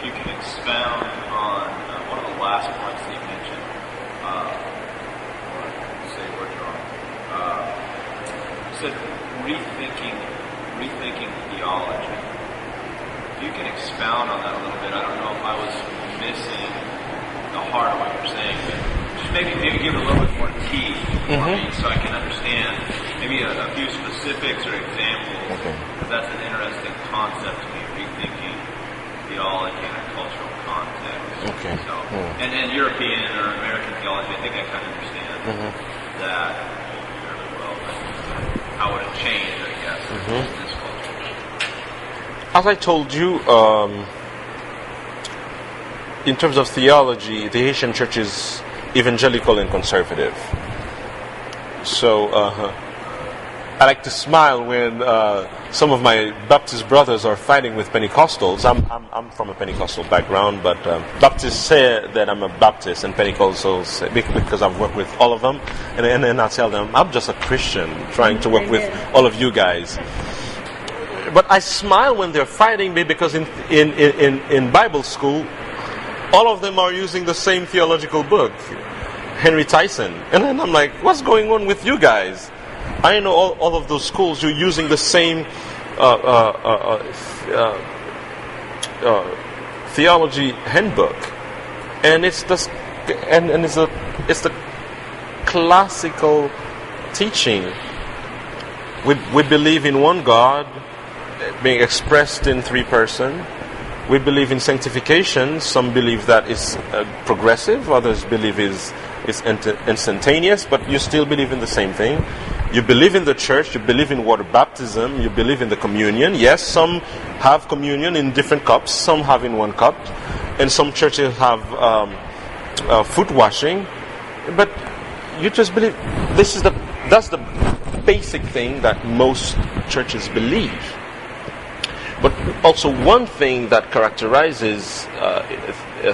if you can expound on one of the last points that you mentioned, or say word wrong. You said rethinking theology. If you can expound on that a little bit, I don't know if I was missing the heart of what you're saying, but just maybe give it a little bit more teeth for me so I can understand maybe a few specifics or examples. Okay. That's an interesting concept to me, rethinking theology in a cultural context. Okay. So, and European or American theology, I think I kind of understand that fairly well. But how would it change, I guess, in this culture? As I told you, in terms of theology, the Haitian Church is evangelical and conservative. So I like to smile when some of my Baptist brothers are fighting with Pentecostals. I'm from a Pentecostal background, but Baptists say that I'm a Baptist, and Pentecostals say, because I've worked with all of them, and then I tell them I'm just a Christian trying to work with all of you guys. But I smile when they're fighting me because in Bible school, all of them are using the same theological book, Henry Tyson. And then I'm like, what's going on with you guys? I know all of those schools, you're using the same theology handbook. And it's the classical teaching. We believe in one God being expressed in three persons. We believe in sanctification. Some believe that it's progressive. Others believe it's instantaneous. But you still believe in the same thing. You believe in the church. You believe in water baptism. You believe in the communion. Yes, some have communion in different cups. Some have in one cup. And some churches have foot washing. But you just believe that's the basic thing that most churches believe. But also one thing that characterizes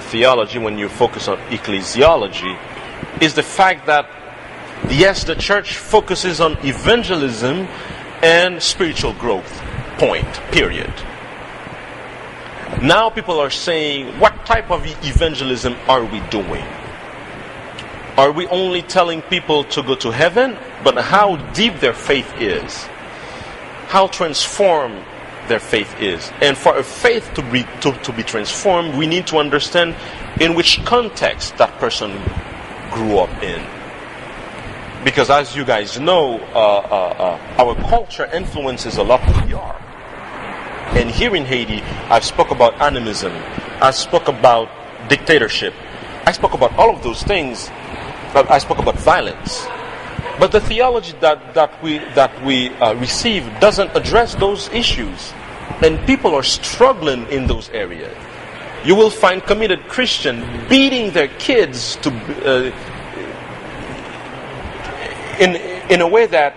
theology when you focus on ecclesiology is the fact that, yes, the church focuses on evangelism and spiritual growth, period. Now people are saying, what type of evangelism are we doing? Are we only telling people to go to heaven? But how deep their faith is, how transformed their faith is. And for a faith to be transformed, we need to understand in which context that person grew up in. Because as you guys know, our culture influences a lot who we are. And here in Haiti, I've spoke about animism, I spoke about dictatorship, I spoke about all of those things, I spoke about violence. But the theology that we receive doesn't address those issues. And people are struggling in those areas. You will find committed Christians beating their kids to in a way that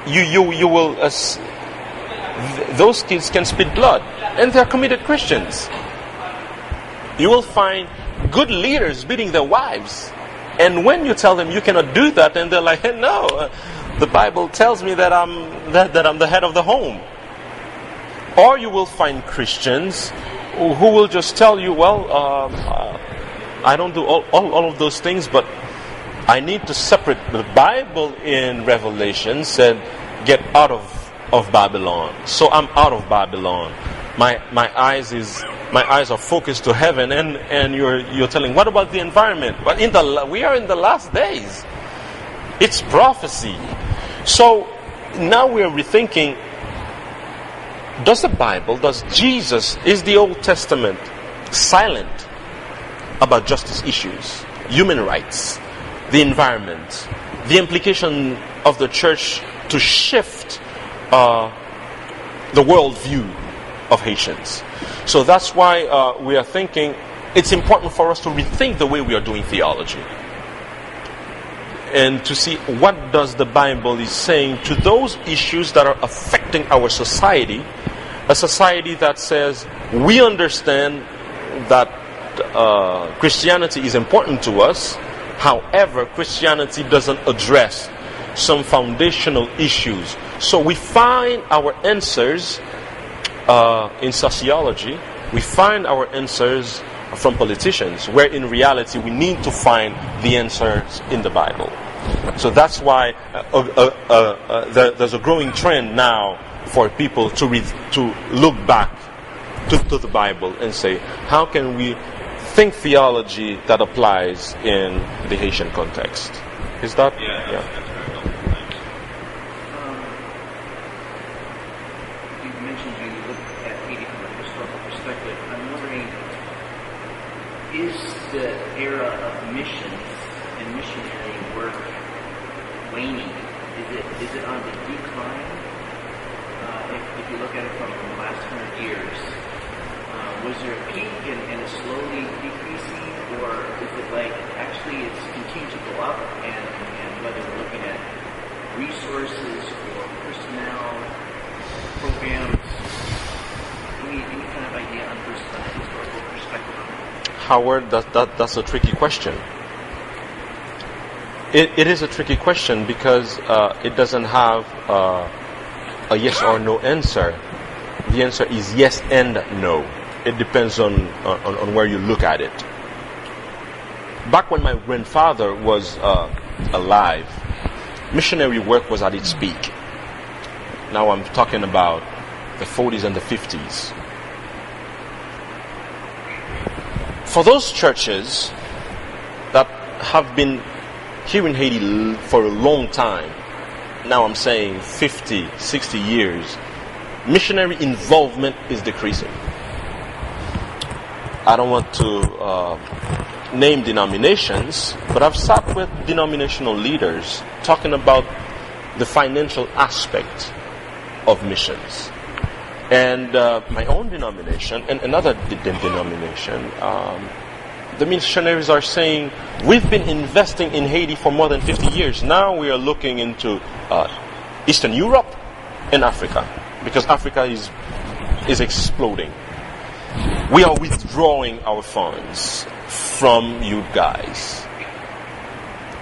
you will those kids can spit blood, and they're committed Christians. You will find good leaders beating their wives. And when you tell them you cannot do that, and they're like, hey, no, the Bible tells me that I'm the head of the home. Or you will find Christians who will just tell you, well, I don't do all of those things, but I need to separate. The Bible in Revelation said, get out of Babylon. So I'm out of Babylon. My eyes are focused to heaven, and you're telling, what about the environment? But we are in the last days. It's prophecy. So now we're rethinking, does Jesus, is the Old Testament silent about justice issues, human rights, the environment, the implication of the church to shift the worldview of Haitians? So that's why we are thinking it's important for us to rethink the way we are doing theology and to see what does the Bible is saying to those issues that are affecting our society, a society that says we understand that Christianity is important to us. However, Christianity doesn't address some foundational issues. So we find our answers in sociology, We find our answers from politicians, where in reality we need to find the answers in the Bible. So that's why there's a growing trend now for people to look back to the Bible and say, how can we think theology that applies in the Haitian context? Is that? Yeah. That's very helpful. Thanks. You mentioned you look at Haiti from a historical perspective. I'm wondering, is the era of missions and missionary work waning? Is it on the decline? If you look at it from the last 100 years, was there a peak and it's slowly decreasing, or is it like actually it's continued to go up, and whether we're looking at resources or personnel, programs, any kind of idea on historical perspective on that? Howard, that's a tricky question. It is a tricky question because it doesn't have a yes or no answer. The answer is yes and no. It depends on where you look at it. Back when my grandfather was alive, missionary work was at its peak. Now I'm talking about the 40s and the 50s. For those churches that have been here in Haiti for a long time, now I'm saying 50, 60 years, missionary involvement is decreasing. I don't want to name denominations, but I've sat with denominational leaders talking about the financial aspect of missions. And my own denomination and another denomination, the missionaries are saying, we've been investing in Haiti for more than 50 years. Now we are looking into Eastern Europe and Africa, because Africa is exploding. We are withdrawing our funds from you guys.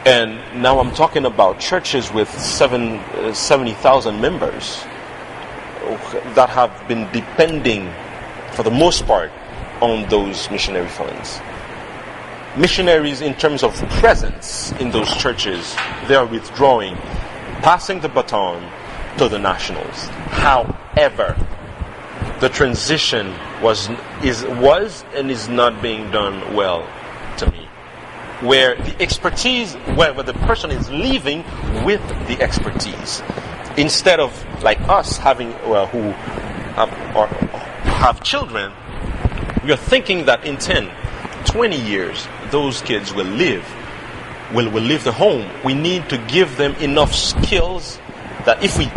And now I'm talking about churches with 70,000 members that have been depending, for the most part, on those missionary funds. Missionaries, in terms of presence in those churches, they are withdrawing, passing the baton to the nationals. However, the transition was and is not being done well to me. Where the expertise, where the person is leaving with the expertise, instead of like us having who have children, we are thinking that in 10, 20 years those kids will leave the home. We need to give them enough skills that if we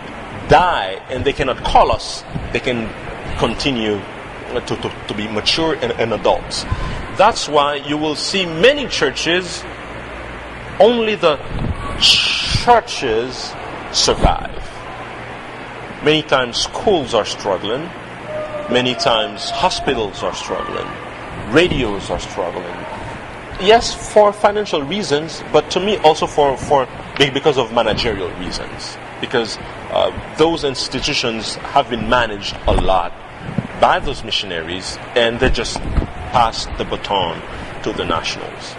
die and they cannot call us, they can continue to be mature and adults. That's why you will see many churches, only the churches survive. Many times schools are struggling. Many times hospitals are struggling. Radios are struggling. Yes, for financial reasons, but to me also because of managerial reasons. Because those institutions have been managed a lot by those missionaries, and they just pass the baton to the nationals.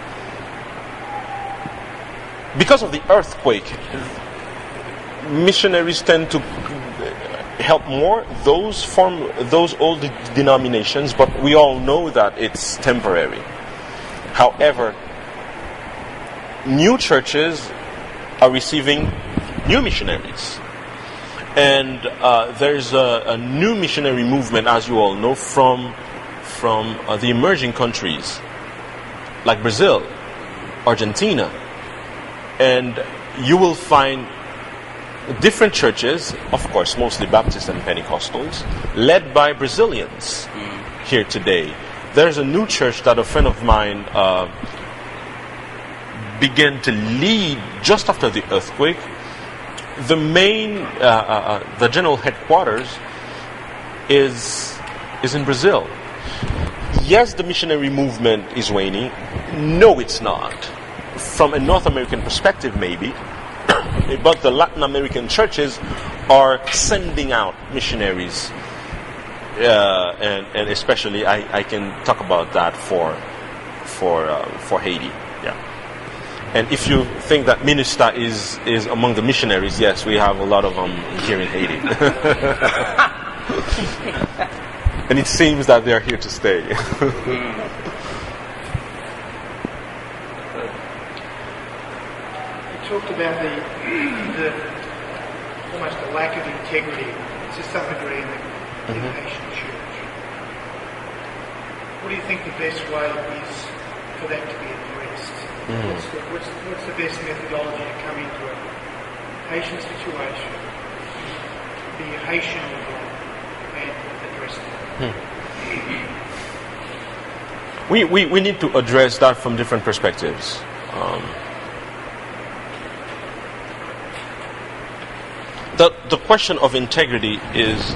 Because of the earthquake, missionaries tend to help more those old denominations, but we all know that it's temporary. However, new churches are receiving new missionaries. And there's a new missionary movement, as you all know, from the emerging countries like Brazil, Argentina. And you will find different churches, of course, mostly Baptists and Pentecostals, led by Brazilians here today. There's a new church that a friend of mine began to lead just after the earthquake. The main, the general headquarters is in Brazil. Yes, the missionary movement is waning. No, it's not. From a North American perspective, maybe. But the Latin American churches are sending out missionaries and especially I can talk about that for Haiti. Yeah. And if you think that Minister is among the missionaries, yes, we have a lot of them here in Haiti. And it seems that they are here to stay. You talked about the almost a lack of integrity to some degree in the Haitian Church. What do you think the best way is for that to be addressed? What's the best methodology to come into a Haitian situation, be a Haitian and address it? We need to address that from different perspectives. The question of integrity is,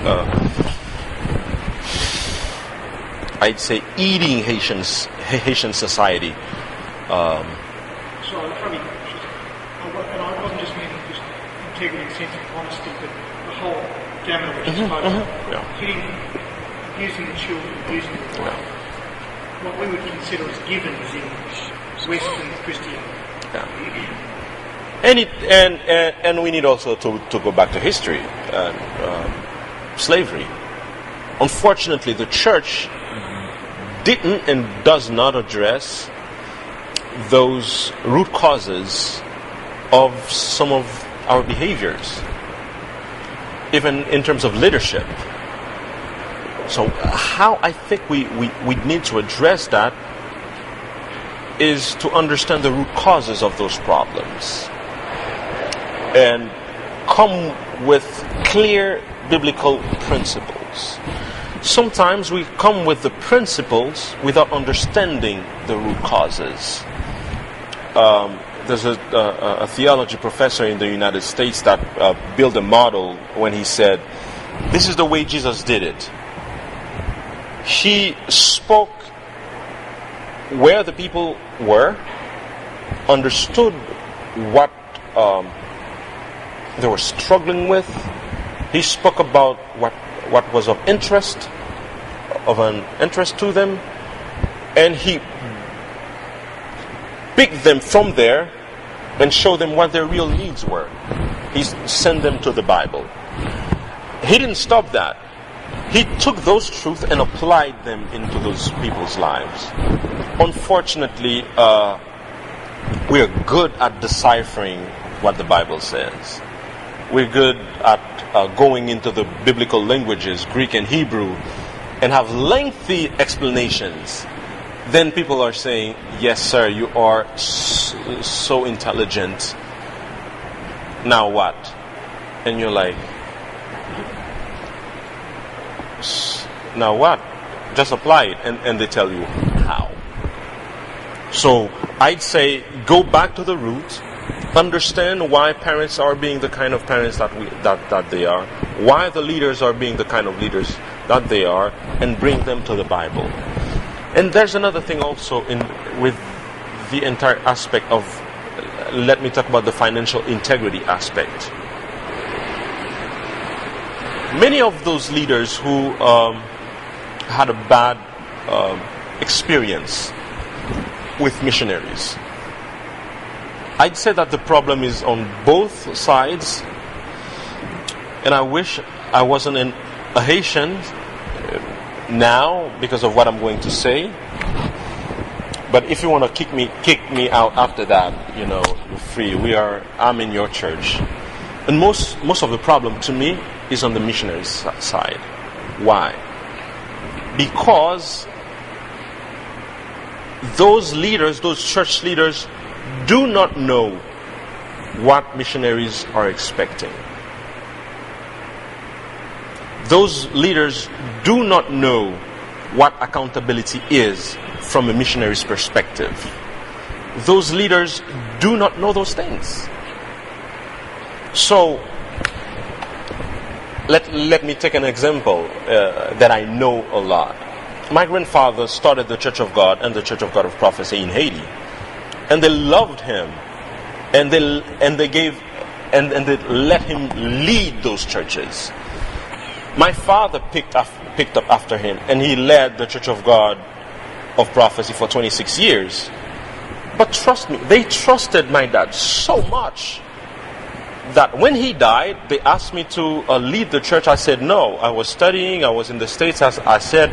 I'd say, eating Haitian society. So I'm trying to, and I wasn't just meaning just integrity in the sense of honesty, but the whole gamut of which is hitting, abusing the children, abusing the wife. What we would consider as givens in Western Christianity. And we need also to go back to history, slavery. Unfortunately, the church didn't and does not address those root causes of some of our behaviors, even in terms of leadership. So how I think we need to address that is to understand the root causes of those problems and come with clear biblical principles. Sometimes we come with the principles without understanding the root causes. There's a theology professor in the United States that built a model when he said, this is the way Jesus did it. He spoke where the people were, understood what they were struggling with. He spoke about what was of an interest to them, and he picked them from there and showed them what their real needs were. He sent them to the Bible. He didn't stop that. He took those truths and applied them into those people's lives. Unfortunately, we are good at deciphering what the Bible says. We're good at going into the biblical languages, Greek and Hebrew, and have lengthy explanations. Then people are saying, yes, sir, you are so intelligent. Now what? And you're like, now what? Just apply it. And they tell you how. So I'd say go back to the roots. Understand why parents are being the kind of parents that they are. Why the leaders are being the kind of leaders that they are. And bring them to the Bible. And there's another thing also with the entire aspect of, let me talk about the financial integrity aspect. Many of those leaders who had a bad experience with missionaries, I'd say that the problem is on both sides, and I wish I wasn't a Haitian now because of what I'm going to say. But if you want to kick me out after that, you're free. I'm in your church. And most of the problem to me is on the missionary side. Why? Because those leaders, those church leaders, do not know what missionaries are expecting. Those leaders do not know what accountability is from a missionary's perspective. Those leaders do not know those things. So, let me take an example that I know a lot. My grandfather started the Church of God and the Church of God of Prophecy in Haiti, and they loved him, and they let him lead those churches. My father picked picked up after him, and he led the Church of God of Prophecy for 26 years. But trust me, they trusted my dad so much that when he died, they asked me to lead the church. I said no. I was studying. I was in the States. As I said,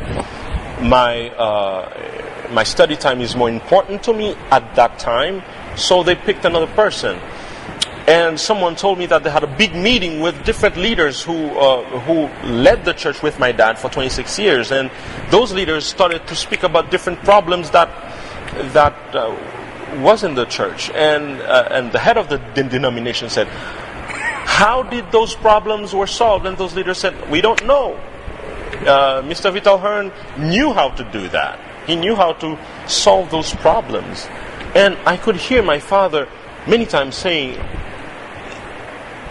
my study time is more important to me at that time. So they picked another person. And someone told me that they had a big meeting with different leaders who led the church with my dad for 26 years. And those leaders started to speak about different problems that was in the church. And the head of the denomination said, how did those problems were solved? And those leaders said, we don't know. Mr. Vital-Hearn knew how to do that. He knew how to solve those problems. And I could hear my father many times saying,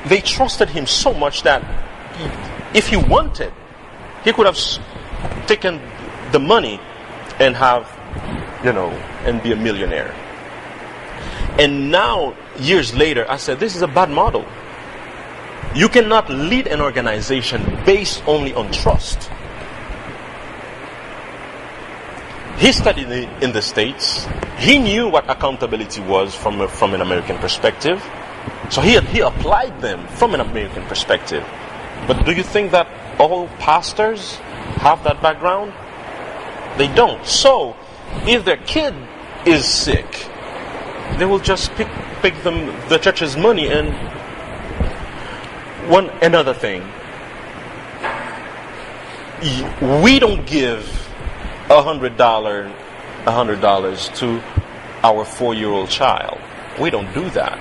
they trusted him so much that if he wanted, he could have taken the money and have, and be a millionaire. And now, years later, I said, this is a bad model. You cannot lead an organization based only on trust. He studied in the States. He knew what accountability was from an American perspective. So he applied them from an American perspective. But do you think that all pastors have that background? They don't. So if their kid is sick, they will just pick the church's money. And another thing, we don't give $100 to our 4-year-old child. We don't do that.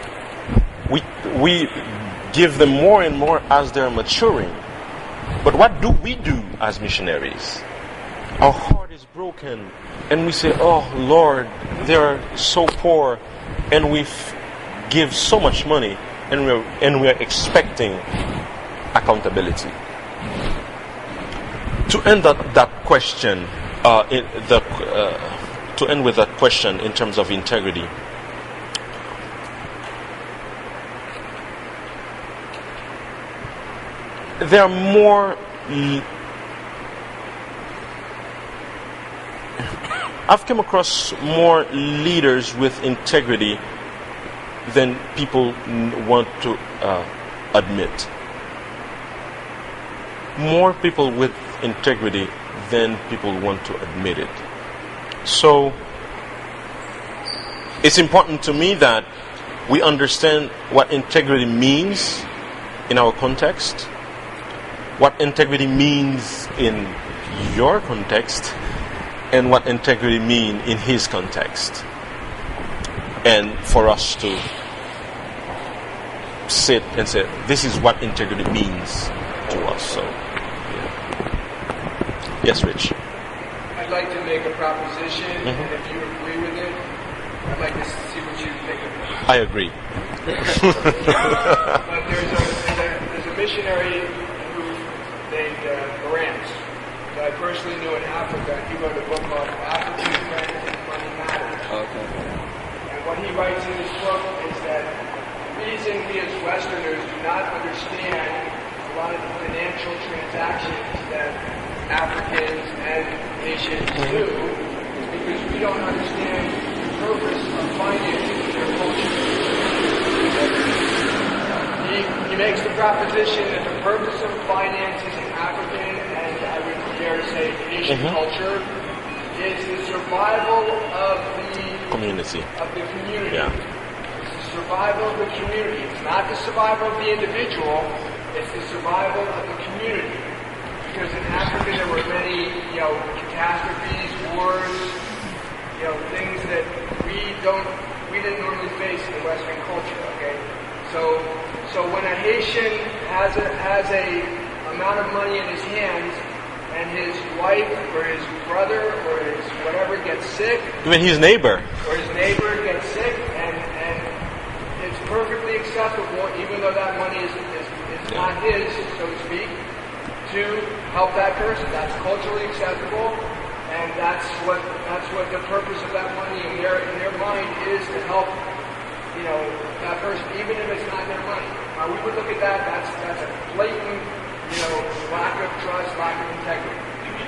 We give them more and more as they're maturing. But what do we do as missionaries? Our heart is broken, and we say, oh Lord, they are so poor, and we give so much money, and we are expecting accountability. To end that question, to end with that question in terms of integrity, there are more. I've come across more leaders with integrity than people want to admit. More people with integrity than people want to admit it. So it's important to me that we understand what integrity means in our context, what integrity means in your context, and what integrity means in his context. And for us to sit and say, this is what integrity means to us. So, yeah. Yes, Rich. I'd like to make a proposition, and if you agree with it, I'd like to see what you think of it. I agree. But there's a missionary who named Morantz, that I personally knew in Africa. He wrote a book called African Friends and Money Matters. Okay. And what he writes in his book is that the reason we as Westerners do not understand a lot of the financial transactions that Africans and Haitians do is because we don't understand the purpose of financing their culture. He makes the proposition that the purpose of finances in African and I would dare to say Haitian culture is the survival of the community. Yeah. It's the survival of the community. It's not the survival of the individual, it's the survival of the community. Because in Africa there were many, catastrophes, wars, things that we didn't normally face in the Western culture, okay? So when a Haitian has a amount of money in his hands and his wife or his brother or his whatever gets sick, even his neighbor gets sick, and it's perfectly acceptable, even though that money is not his, so to speak, to help that person. That's culturally acceptable, and that's what the purpose of that money in their mind is, to help that person, even if it's not their money. We would look at that's a blatant lack of trust, lack of integrity.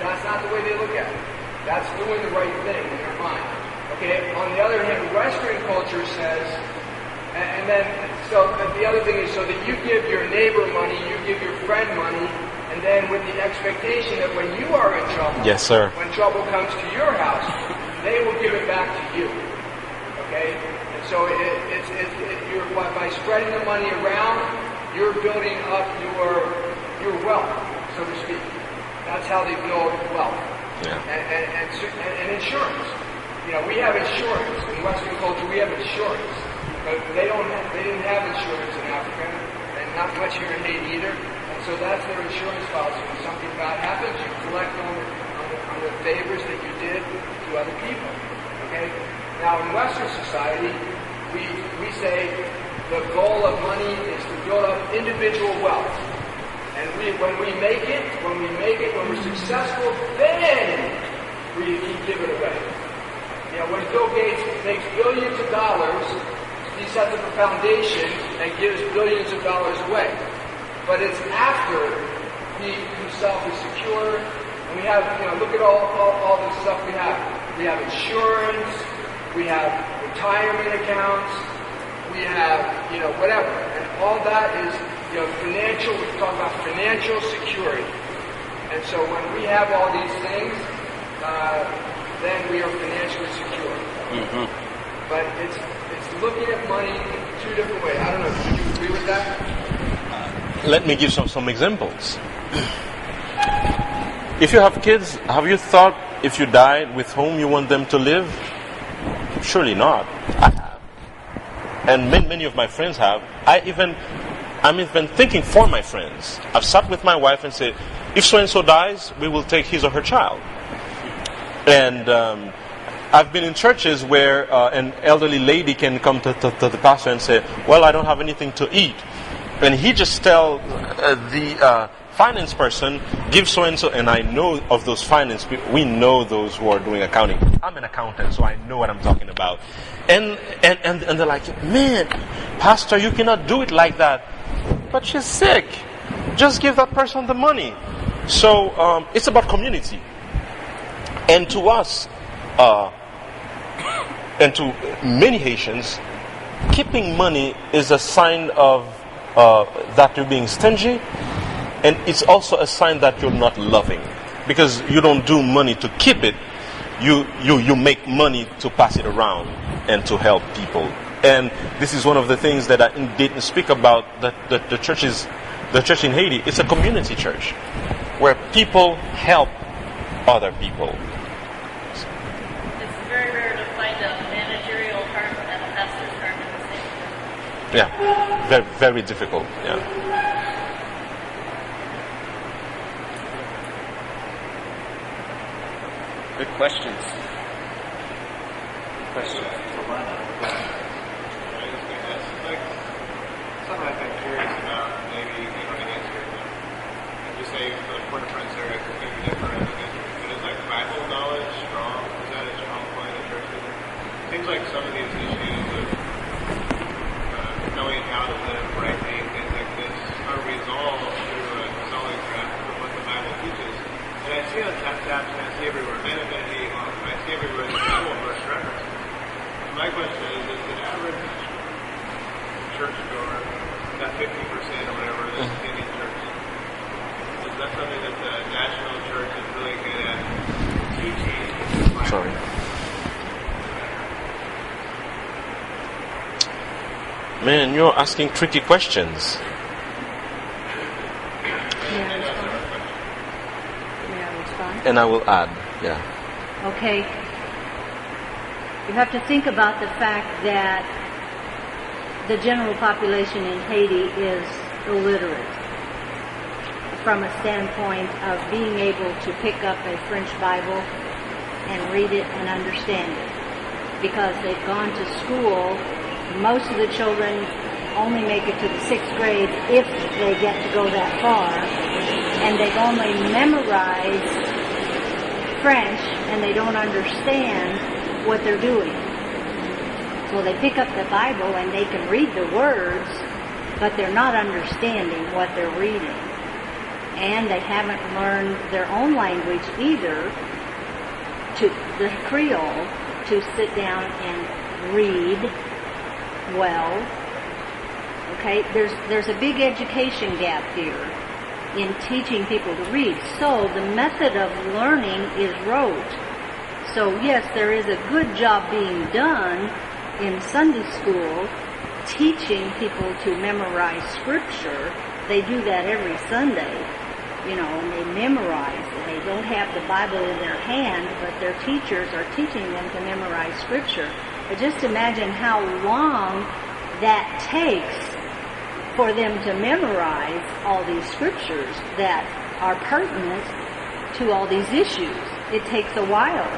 That's not the way they look at it. That's doing the right thing in their mind. Okay? On the other hand, Western culture says, and then, so the other thing is so that you give your neighbor money, you give your friend money, and then with the expectation that when you are in trouble, yes, sir, when trouble comes to your house, they will give it back to you. Okay? And so you're, by spreading the money around, you're building up your wealth, so to speak. That's how they build wealth. Yeah. And insurance. You know, we have insurance in Western culture. We have insurance, but they didn't have insurance in Africa, and not much here in Haiti either. And so that's their insurance policy. When something bad happens, you collect on the favors that you did to other people. Okay. Now in Western society, we say the goal of money is to build up individual wealth. And when we make it, when we're successful, then we can give it away. You know, when Bill Gates makes billions of dollars, he sets up a foundation and gives billions of dollars away. But it's after he himself is secure, and we have, you know, look at all the stuff we have. We have insurance, we have retirement accounts, we have, you know, whatever. And all that is, you know, financial, we talk about financial security. And so when we have all these things, then we are financially secure. Mm-hmm. But it's looking at money in two different ways. I don't know, do you agree with that? Let me give some examples. If you have kids, have you thought if you died with whom you want them to live? Surely not. I have. And many of my friends have. I'm even thinking for my friends. I've sat with my wife and said, if so-and-so dies, we will take his or her child. And I've been in churches where an elderly lady can come to the pastor and say, well, I don't have anything to eat. And he just tells the finance person, give so-and-so, and I know of those finance people. We know those who are doing accounting. I'm an accountant, so I know what I'm talking about. And they're like, man, pastor, you cannot do it like that. But she's sick. Just give that person the money. So it's about community. And to us, and to many Haitians, keeping money is a sign of that you're being stingy, and it's also a sign that you're not loving, because you don't do money to keep it. You make money to pass it around and to help people. And this is one of the things that I didn't speak about, that the church in Haiti, it's a community church where people help other people. It's very rare to find a managerial heart and a pastor's heart in the same church. Yeah, very, very difficult. Yeah. Good questions. Questions. Something I've been curious about, maybe you don't answer it, but just say for the point of friends there, it's going to be different. But is like Bible knowledge strong? Is that a strong point in the church? It seems like some of these issues of knowing how to live rightly, things like this, are resolved through a solid grasp of what the Bible teaches. And I see on tap-taps, and I see everywhere, I see everywhere the Bible verse reference. My question is the average churchgoer, that 50% or whatever that's in these churches, is that something that the national church is really good at teaching? Sorry. Man, you're asking tricky questions. And I will add, yeah. Okay. You have to think about the fact that the general population in Haiti is illiterate from a standpoint of being able to pick up a French Bible and read it and understand it. Because they've gone to school, most of the children only make it to the 6th grade if they get to go that far, and they've only memorized French and they don't understand what they're doing. So they pick up the Bible and they can read the words, but they're not understanding what they're reading. and they haven't learned their own language either, to the Creole, to sit down and read well. Okay, there's a big education gap here in teaching people to read. So the method of learning is rote. So yes, there is a good job being done in Sunday school teaching people to memorize scripture. They do that every Sunday, and they memorize. They don't have the Bible in their hand, but their teachers are teaching them to memorize scripture. But just imagine how long that takes for them to memorize all these scriptures that are pertinent to all these issues. It takes a while,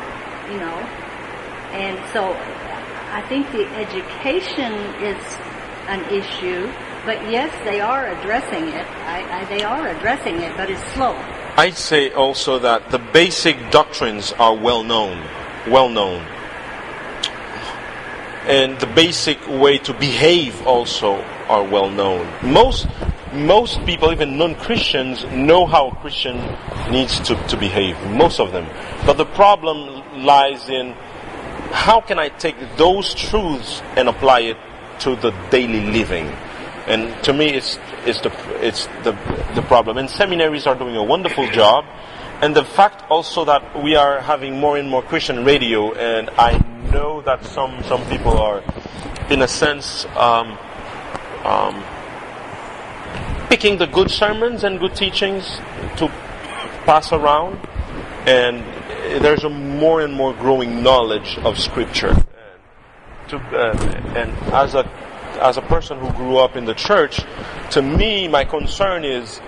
And so I think the education is an issue, but yes, they are addressing it. They are addressing it, but it's slow. I'd say also that the basic doctrines are well known. And the basic way to behave also are well known. Most people, even non-Christians, know how a Christian needs to behave. Most of them. But the problem lies in how can I take those truths and apply it to the daily living. And to me, it's the problem. And seminaries are doing a wonderful job. And the fact also that we are having more and more Christian radio, and I know that some people are, in a sense, picking the good sermons and good teachings to pass around, and there's a more and more growing knowledge of Scripture. And as a person who grew up in the church, to me, my concern is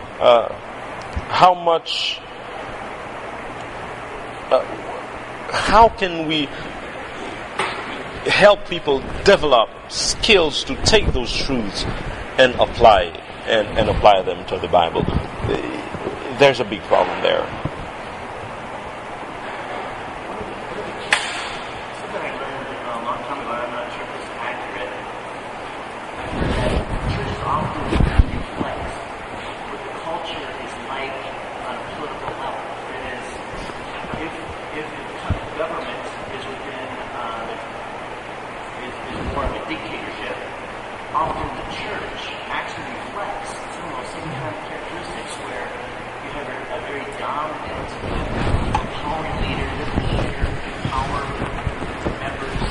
how can we help people develop skills to take those truths and apply them to the Bible. There's a big problem there. Something I learned a long time ago, I'm not sure if it's accurate. I've heard that churches often reflect what the culture is like on a political level. That is, if the government is within is more of a dictatorship, often the church actually reflects some of those same kind of characteristics where you have a very dominant, empowering leader, power members.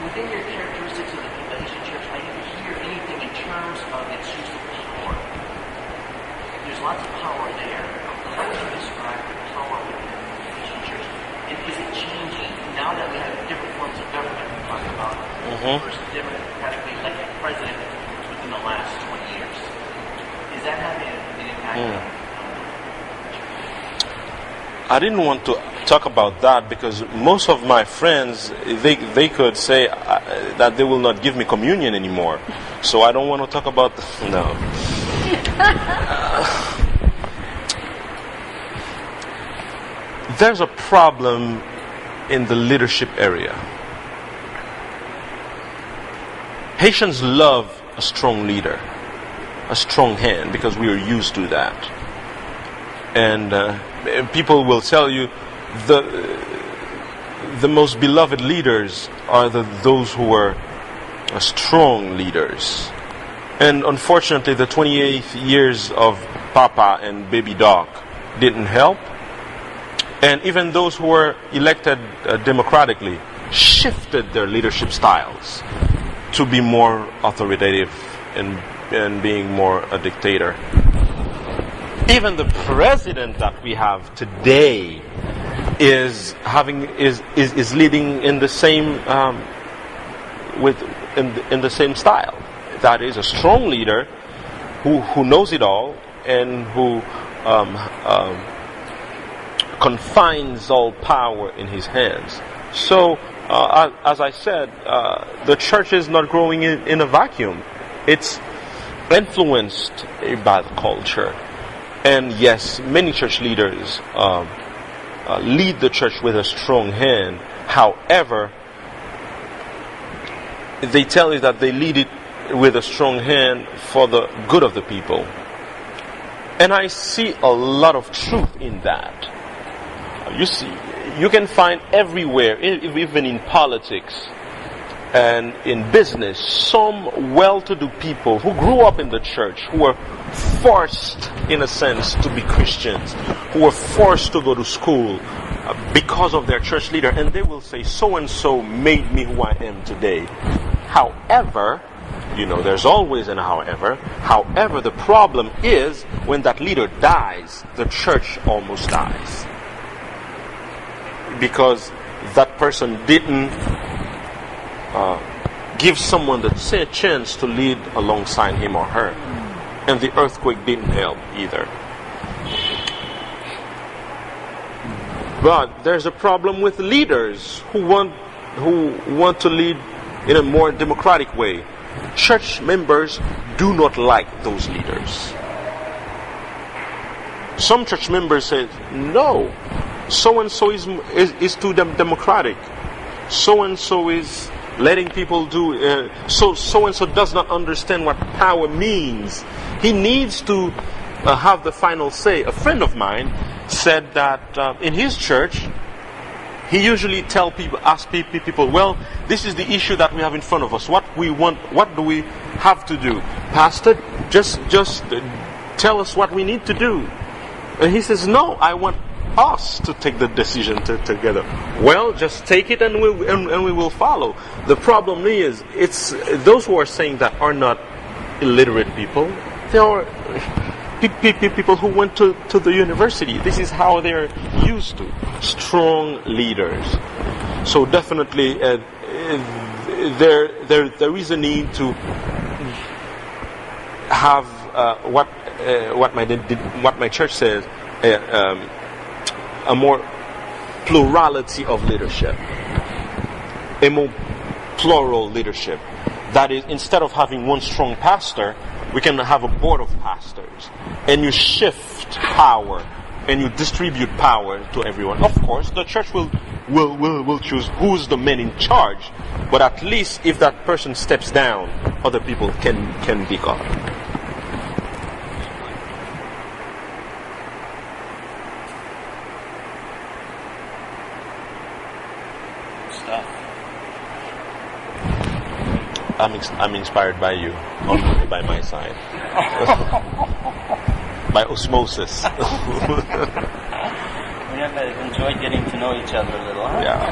Within your characteristics of the Haitian church, I didn't hear anything in terms of its use of power. There's lots of power there. How would you describe the power within the Haitian church? And is it changing now that we have different forms of government we talk about? Versus democratically elected president within the last 20 years. Is that having an impact? I didn't want to talk about that because most of my friends, they could say that they will not give me communion anymore. So I don't want to talk about no. There's a problem in the leadership area. Haitians love a strong leader, a strong hand, because we are used to that. And people will tell you the most beloved leaders are those who are strong leaders. And unfortunately, the 28 years of Papa and Baby Doc didn't help. And even those who were elected democratically shifted their leadership styles to be more authoritative and being more a dictator. Even the president that we have today is leading in the same in the same style. That is a strong leader who knows it all and who confines all power in his hands. So, as I said, the church is not growing in a vacuum. It's influenced by the culture. And yes, many church leaders lead the church with a strong hand. However, they tell you that they lead it with a strong hand for the good of the people. And I see a lot of truth in that. You see, you can find everywhere, even in politics and in business, some well-to-do people who grew up in the church, who were forced, in a sense, to be Christians, who were forced to go to school because of their church leader, and they will say, so-and-so made me who I am today. However, there's always an however. However, the problem is when that leader dies, the church almost dies. Because that person didn't give someone the chance to lead alongside him or her. And the earthquake didn't help either. But there's a problem with leaders who want to lead in a more democratic way. Church members do not like those leaders. Some church members say, no, so-and-so is too democratic. So-and-so is letting people do... So-and-so does not understand what power means. He needs to have the final say. A friend of mine said that in his church, he usually asks people, well, this is the issue that we have in front of us. What do we have to do? Pastor, just tell us what we need to do. And he says, no, I want us to take the decision together. Well, just take it and we will follow. The problem is, it's those who are saying that are not illiterate people. They are people who went to the university. This is how they're used to. Strong leaders. So definitely there is a need to have what my church says, a more plurality of leadership, a more plural leadership. That is, instead of having one strong pastor, we can have a board of pastors, and you shift power and you distribute power to everyone. Of course, the church will choose who's the man in charge, but at least if that person steps down, other people can be God. I'm inspired by you, not by my side. By osmosis. We have enjoyed getting to know each other a little. Huh? Yeah.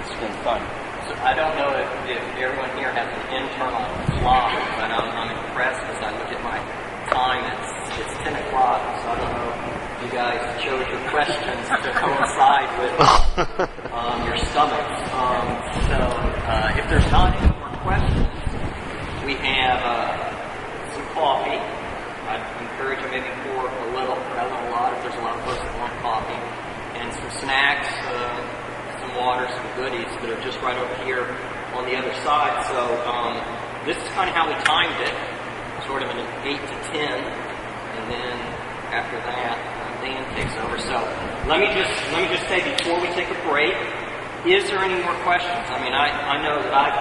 It's been fun. So I don't know if everyone here has an internal clock, but I'm impressed as I look at my time. It's 10 o'clock, so I don't know if you guys chose your questions to coincide with your stomachs. So if there's not any more questions, we have some coffee. I'd encourage you maybe pour a little rather than a lot if there's a lot of folks that want coffee. And some snacks, some water, some goodies that are just right over here on the other side. So this is kind of how we timed it, sort of in an 8 to 10. And then after that, Dan takes over. So let me just say before we take a break, is there any more questions? I mean, I know that I've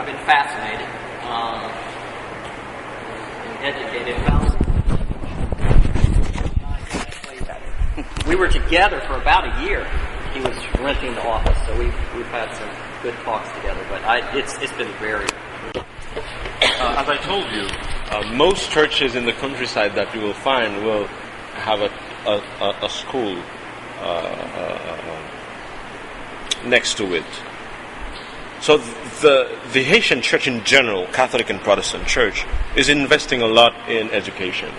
been fascinated and educated about it. We were together for about a year. He was renting the office, so we've had some good talks together. But it's been very. As I told you, most churches in the countryside that you will find will have a school next to it. So the Haitian church in general, Catholic and Protestant church, is investing a lot in education.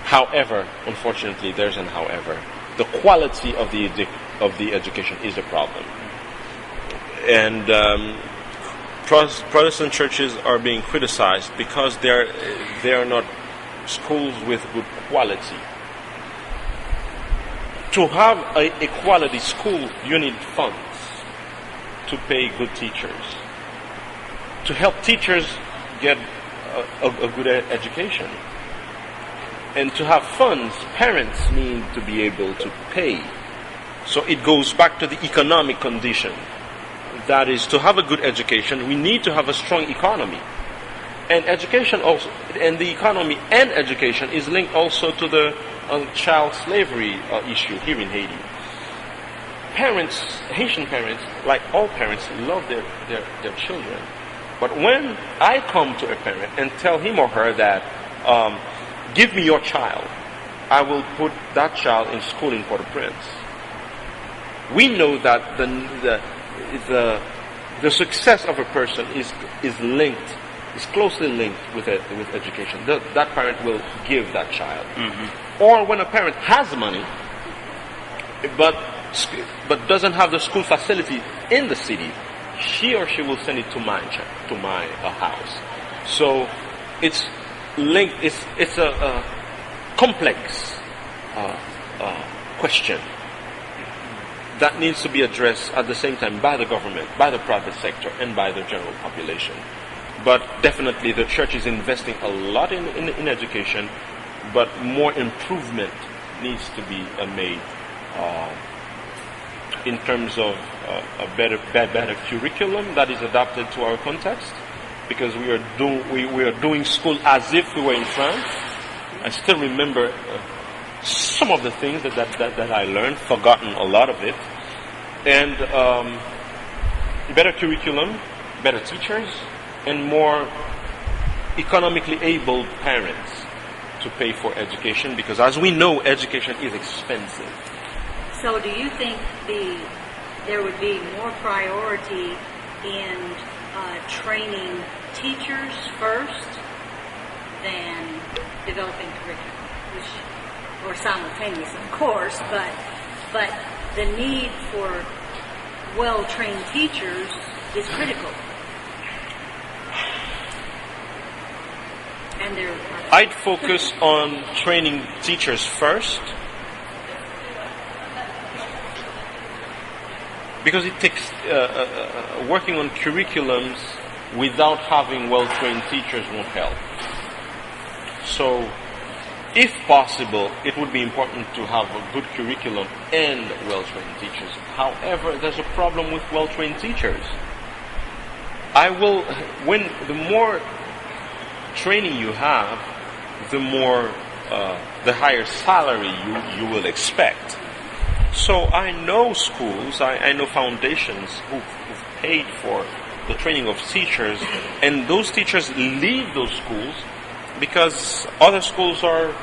However, unfortunately, there's an however. The quality of the education is a problem. And Protestant churches are being criticized because they are not schools with good quality. To have a quality school, you need funds to pay good teachers. To help teachers get a good education. And to have funds, parents need to be able to pay. So it goes back to the economic condition. That is, to have a good education, we need to have a strong economy. And education also, and the economy and education is linked also to the child slavery issue here in Haiti. Parents, Haitian parents, like all parents, love their children. But when I come to a parent and tell him or her that, give me your child, I will put that child in school in Port-au-Prince. We know that the success of a person is closely linked with education. That parent will give that child. Mm-hmm. Or when a parent has money, but doesn't have the school facility in the city, she or she will send it to my house. So it's linked. It's a complex question that needs to be addressed at the same time by the government, by the private sector, and by the general population. But definitely the church is investing a lot in education, but more improvement needs to be made in terms of a better curriculum that is adapted to our context, because we are doing school as if we were in France. I still remember some of the things that I learned, forgotten a lot of it, and better curriculum, better teachers, and more economically able parents to pay for education, because as we know, education is expensive. So do you think there would be more priority in training teachers first than developing curriculum, or simultaneous, of course, but the need for well-trained teachers is critical? And I'd focus on training teachers first, because it takes working on curriculums without having well-trained teachers won't help. So, if possible, it would be important to have a good curriculum and well-trained teachers. However, there's a problem with well-trained teachers. When the more training you have, the higher salary you will expect. So I know schools, I know foundations who've paid for the training of teachers, and those teachers leave those schools because other schools are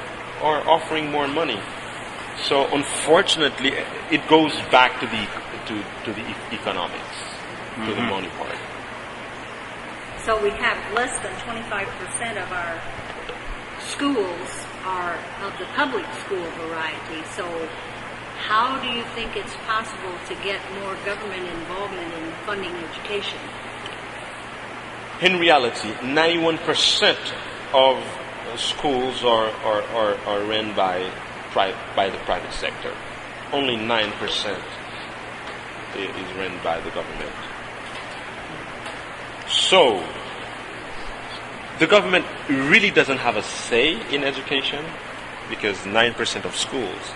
offering more money. So unfortunately, it goes back to the economics, to the money part. So we have less than 25% of our schools are of the public school variety. So how do you think it's possible to get more government involvement in funding education? In reality, 91% of schools are run by the private sector. Only 9% is run by the government. So, the government really doesn't have a say in education, because 9% of schools.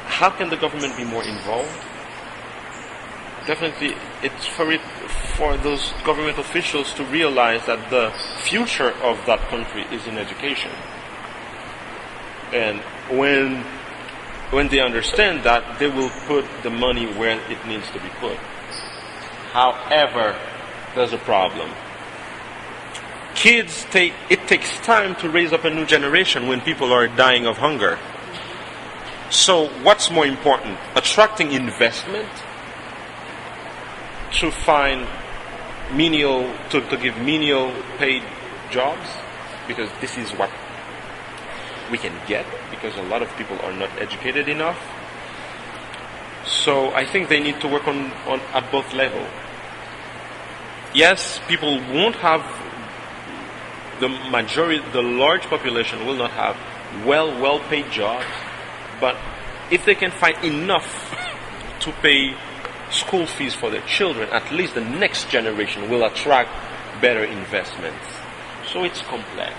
How can the government be more involved? Definitely, it's for those government officials to realize that the future of that country is in education. And when they understand that, they will put the money where it needs to be put. However, there's a problem. It takes time to raise up a new generation when people are dying of hunger. So what's more important? Attracting investment to find to give menial paid jobs, because this is what we can get, because a lot of people are not educated enough. So I think they need to work on at both levels. Yes, people won't have the large population will not have well-paid jobs, but if they can find enough to pay school fees for their children, at least the next generation will attract better investments. So it's complex.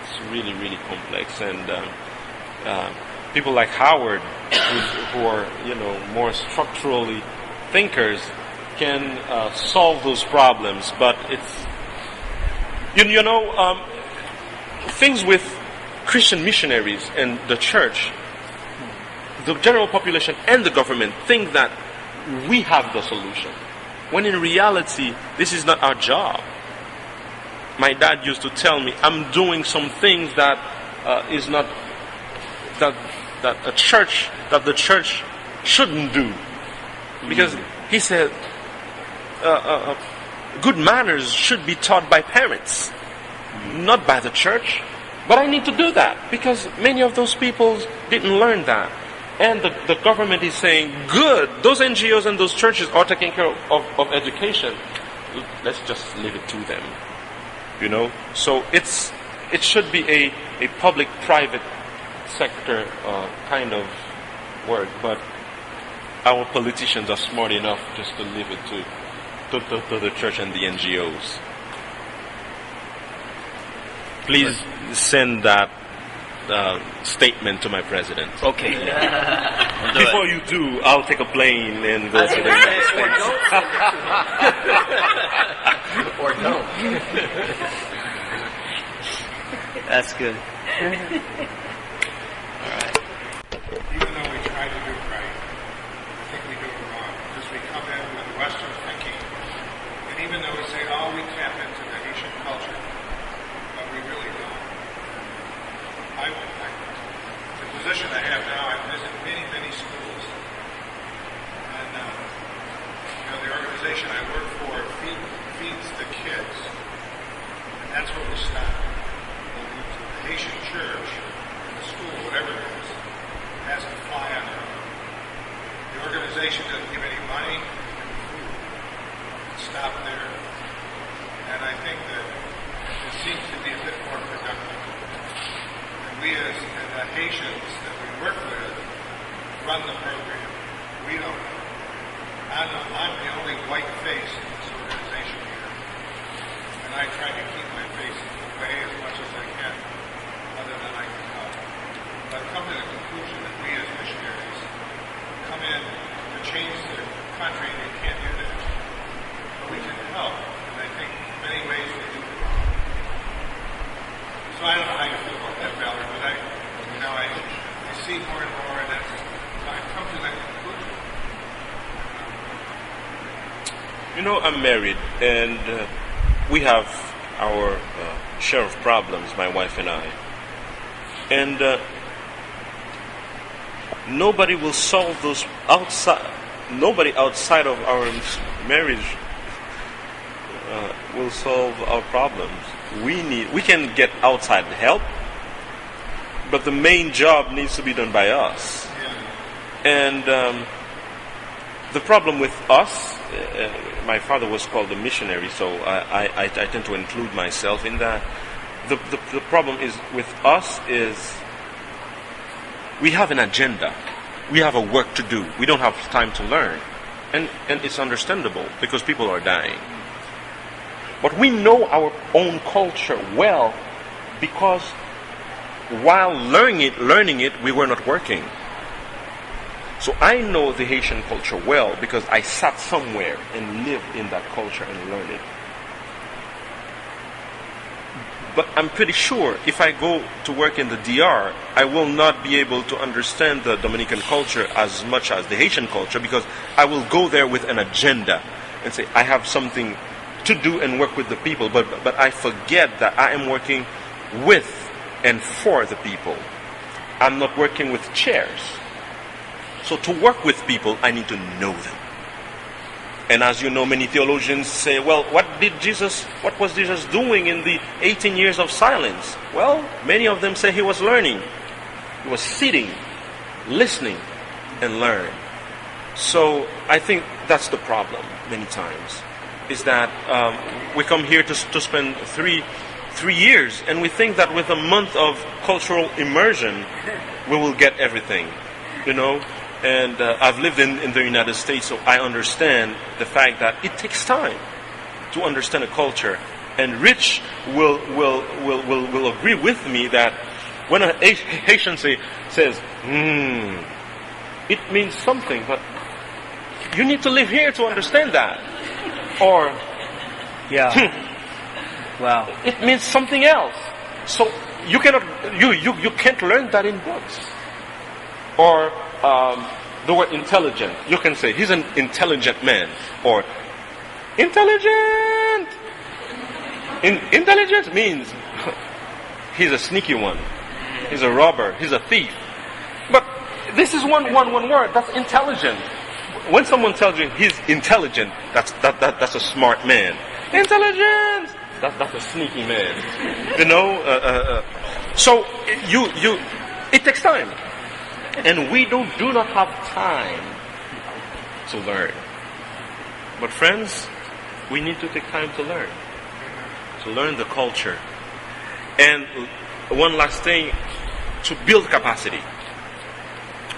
It's really, really complex, and people like Howard, who are more structurally thinkers, can solve those problems, but it's things with Christian missionaries and the church, the general population and the government think that we have the solution, when in reality this is not our job. My dad used to tell me, I'm doing some things that is not that the church shouldn't do, because he said good manners should be taught by parents, not by the church. But I need to do that because many of those people didn't learn that. And the government is saying, good, those NGOs and those churches are taking care of education. Let's just leave it to them. So it should be a public-private sector kind of work. But our politicians are smart enough just to leave it to the church and the NGOs. Please send that statement to my president. Okay. Before you do, I'll take a plane and go to the United States. Or don't. That's good. Even though we try to do it right, I think we do it wrong. Because we come in with Western thinking, and even though we say, oh, we tap into the Haitian culture, but we really don't. The position I have now, I visit many, many schools. And, the organization I work for feeds the kids. And that's what we stop. The Haitian church, the school, whatever it is, has to fly on their own. The organization doesn't give any money and food. Stop there. And I think that it seems to be a bit more productive. And we as the Haitians that we work with run the program. We don't know. I'm the only white face in this organization here. And I try to keep my face away as much as I can, other than I can help. But I've come to the conclusion that we as missionaries come in to change the country, and they can't do that. But we can help, and I think in many ways we do it wrong. So I don't know how you feel about that, Valerie, but I see more and more, and I've come to that conclusion. I'm married, and we have our share of problems, my wife and I. And nobody will solve those nobody outside of our marriage will solve our problems. We can get outside help, but the main job needs to be done by us. And the problem with us, my father was called a missionary, so I tend to include myself in that. The problem is with us is we have an agenda. We have a work to do. We don't have time to learn. And it's understandable because people are dying. But we know our own culture well because while learning it, we were not working. So I know the Haitian culture well because I sat somewhere and lived in that culture and learned it. But I'm pretty sure if I go to work in the DR, I will not be able to understand the Dominican culture as much as the Haitian culture because I will go there with an agenda and say, I have something to do and work with the people. But I forget that I am working with and for the people. I'm not working with chairs. So to work with people, I need to know them. And as you know, many theologians say, well, what was Jesus doing in the 18 years of silence? Well, many of them say he was learning. He was sitting, listening, and learning. So I think that's the problem many times, is that we come here to spend three years, and we think that with a month of cultural immersion, we will get everything, And I've lived in the United States, so I understand the fact that it takes time to understand a culture. And Rich will agree with me that when a Haitian says, it means something, but You need to live here to understand that. Or, Yeah. Wow. it means something else. So you cannot, you can't learn that in books. Or the word intelligent. You can say he's an intelligent man. Or intelligent. Intelligent means he's a sneaky one. He's a robber. He's a thief. But this is one word. That's intelligent. When someone tells you he's intelligent, that's a smart man. Intelligent. That's a sneaky man. You know. So it takes time, and we do not have time to learn. But friends, we need to take time to learn the culture. And one last thing, to build capacity.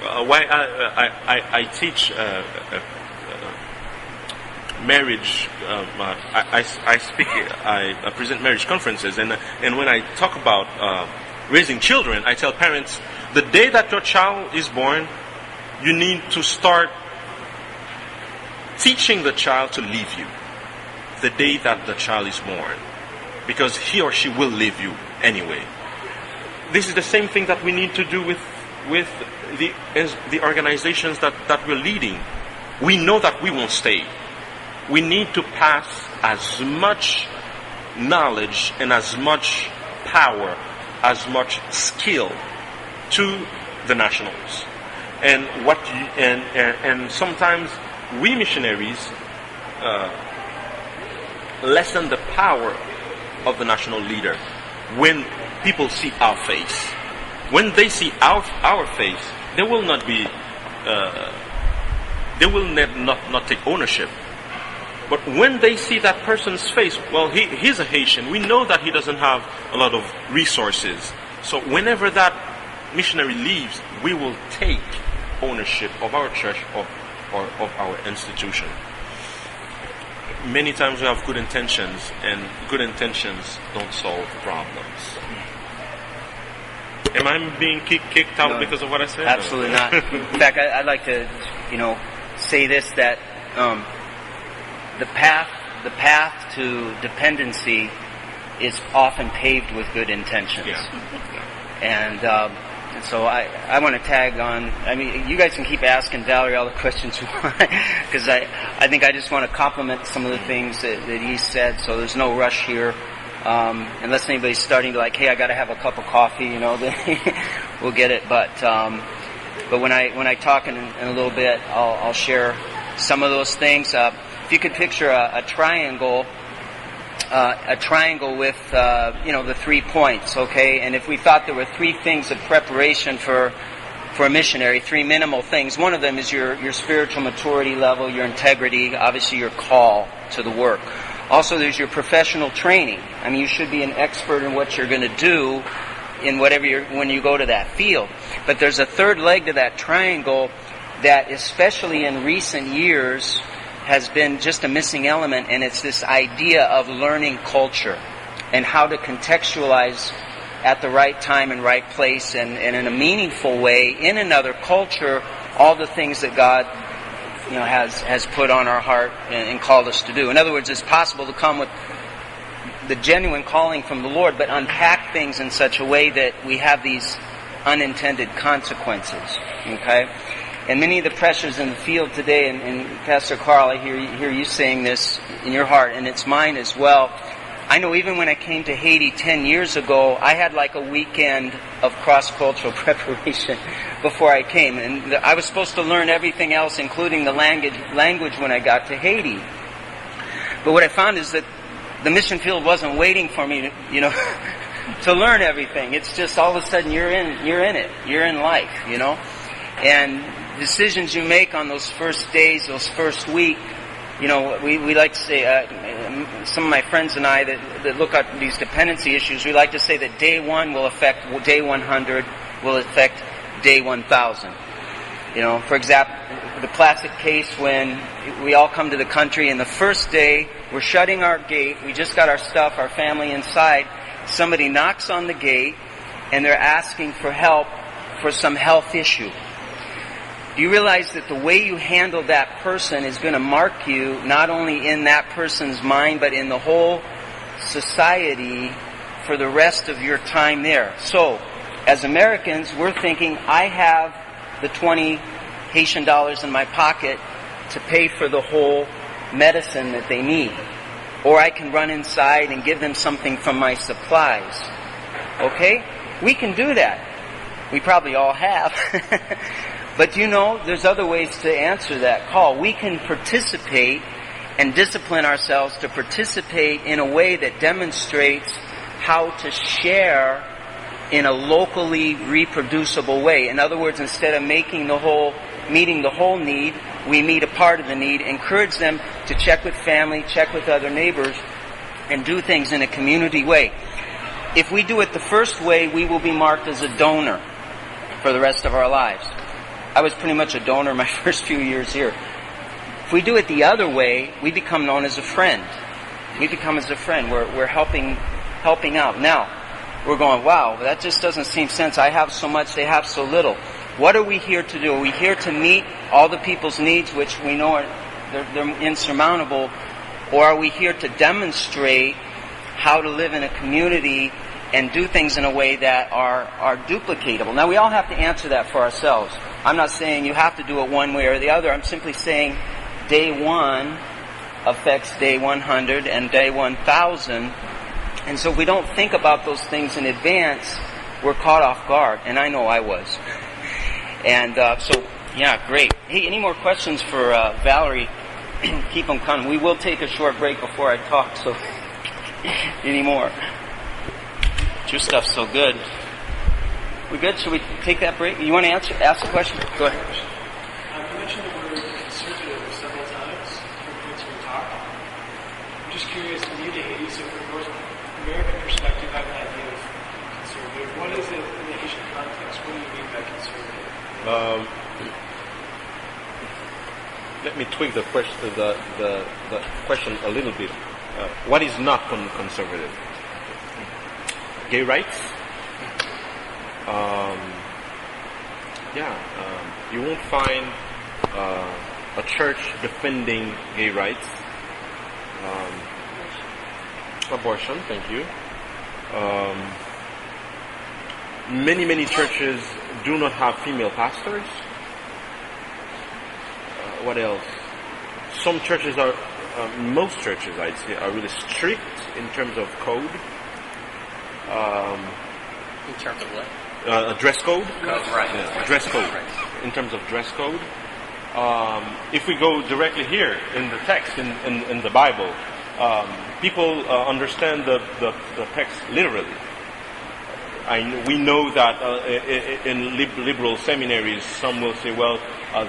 Why I teach marriage. I present marriage conferences, and when I talk about raising children, I tell parents, the day that your child is born, you need to start teaching the child to leave you. The day that the child is born, because he or she will leave you anyway. This is the same thing that we need to do with the organizations that we're leading. We know that we won't stay. We need to pass as much knowledge and as much power, as much skill to the nationals. And sometimes we missionaries lessen the power of the national leader when people see our face. When they see our face, they will not be. They will not take ownership. But when they see that person's face, well, he's a Haitian. We know that he doesn't have a lot of resources. So whenever that missionary leaves, we will take ownership of our church or of our institution. Many times we have good intentions, and good intentions don't solve problems. Am I being kicked out because of what I said? Absolutely not. In fact, I'd like to, say this, that the path to dependency is often paved with good intentions. Yeah. And so I want to tag on. I mean, you guys can keep asking Valery all the questions you want, because I think I just want to compliment some of the things that he said. So there's no rush here. Unless anybody's starting to like, hey, I got to have a cup of coffee, then we'll get it. But when I talk in a little bit, I'll share some of those things. If you could picture a triangle with the 3 points, okay? And if we thought there were 3 things of preparation for a missionary, 3 minimal things. One of them is your spiritual maturity level, your integrity, obviously your call to the work. Also, there's your professional training. I mean, you should be an expert in what you're going to do in when you go to that field. But there's a third leg to that triangle that, especially in recent years, has been just a missing element, and it's this idea of learning culture and how to contextualize at the right time and right place and in a meaningful way in another culture all the things that God has put on our heart and called us to do. In other words, it's possible to come with the genuine calling from the Lord, but unpack things in such a way that we have these unintended consequences. Okay? And many of the pressures in the field today, and Pastor Carl, I hear you saying this in your heart, and it's mine as well. I know even when I came to Haiti 10 years ago, I had like a weekend of cross-cultural preparation before I came. And I was supposed to learn everything else, including the language when I got to Haiti. But what I found is that the mission field wasn't waiting for me to, to learn everything. It's just all of a sudden you're in it. You're in life, And decisions you make on those first days, those first week, we like to say, some of my friends and I that look at these dependency issues, we like to say that day 1 will affect day 100, will affect day 1,000. For example, the classic case when we all come to the country and the first day we're shutting our gate, we just got our stuff, our family inside, somebody knocks on the gate and they're asking for help for some health issue. Do you realize that the way you handle that person is going to mark you not only in that person's mind, but in the whole society for the rest of your time there? So, as Americans, we're thinking, I have the 20 Haitian dollars in my pocket to pay for the whole medicine that they need. Or I can run inside and give them something from my supplies. Okay? We can do that. We probably all have. But you know, there's other ways to answer that call. We can participate and discipline ourselves to participate in a way that demonstrates how to share in a locally reproducible way. In other words, instead of meeting the whole need, we meet a part of the need, encourage them to check with family, check with other neighbors, and do things in a community way. If we do it the first way, we will be marked as a donor for the rest of our lives. I was pretty much a donor my first few years here. If we do it the other way, we become known as a friend. We become as a friend. We're helping out. Now, we're going, wow, that just doesn't seem sense. I have so much, they have so little. What are we here to do? Are we here to meet all the people's needs, which we know they're insurmountable, or are we here to demonstrate how to live in a community and do things in a way that are duplicatable? Now, we all have to answer that for ourselves. I'm not saying you have to do it one way or the other. I'm simply saying day 1 affects day 100 and day 1,000. And so if we don't think about those things in advance, we're caught off guard. And I know I was. And so, yeah, great. Hey, any more questions for Valery? Keep them coming. We will take a short break before I talk, so any more? Your stuff's so good. We good? Should we take that break? You want to ask a question? Go ahead. You mentioned the word conservative several times in your talk. I'm just curious, new to Haiti, so from an American perspective, I have an idea of conservative. What is it in the Haitian context? What do you mean by conservative? Let me tweak the question a little bit. What is not conservative? Gay rights? You won't find a church defending gay rights. Abortion, thank you. Many churches do not have female pastors. What else? Some churches are, most churches I'd say, are really strict in terms of code. In terms of what? Dress code? Right. Yeah, dress code. In terms of dress code. If we go directly here in the text, in the Bible, people understand the text literally. We know that in liberal seminaries, some will say, well,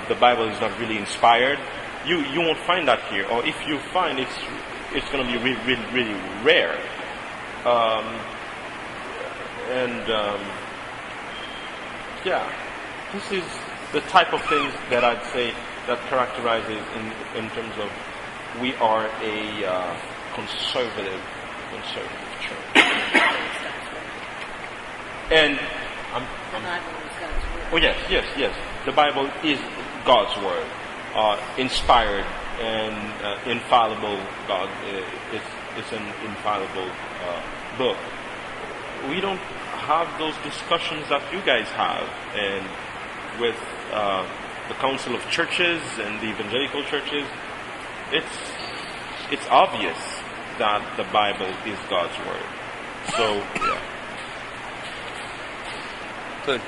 the Bible is not really inspired. You won't find that here. Or if you find, it's going to be really rare. This is the type of things that I'd say that characterizes in terms of we are a conservative church. And yes. The Bible is God's word, inspired and infallible. God it's an infallible book. We don't have those discussions that you guys have, and with the Council of Churches and the evangelical churches, it's obvious that the Bible is God's word. So, yeah. Good.